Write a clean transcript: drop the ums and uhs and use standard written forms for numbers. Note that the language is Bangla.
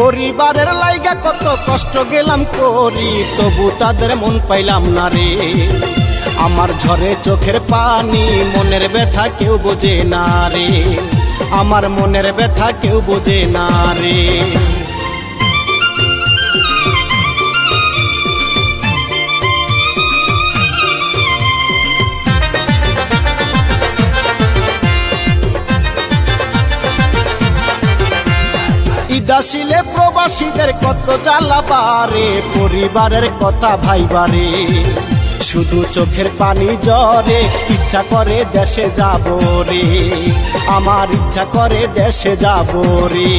পরিবারের লাইগা কত কষ্ট গেলাম করি, তবু তাদের মন পাইলাম না রে। আমার ঝরে চোখের পানি, মনের ব্যথা কেউ বোঝে না রে। আমার মনের ব্যথা কেউ বোঝে না রে। ঈদাসিলে প্রবাসীদের কত জ্বালা বারে, পরিবারের কথা ভাইবারে। শুধু চোখের পানি ঝরে, ইচ্ছা করে দেশে যাব রে। আমার ইচ্ছা করে দেশে যাব রে।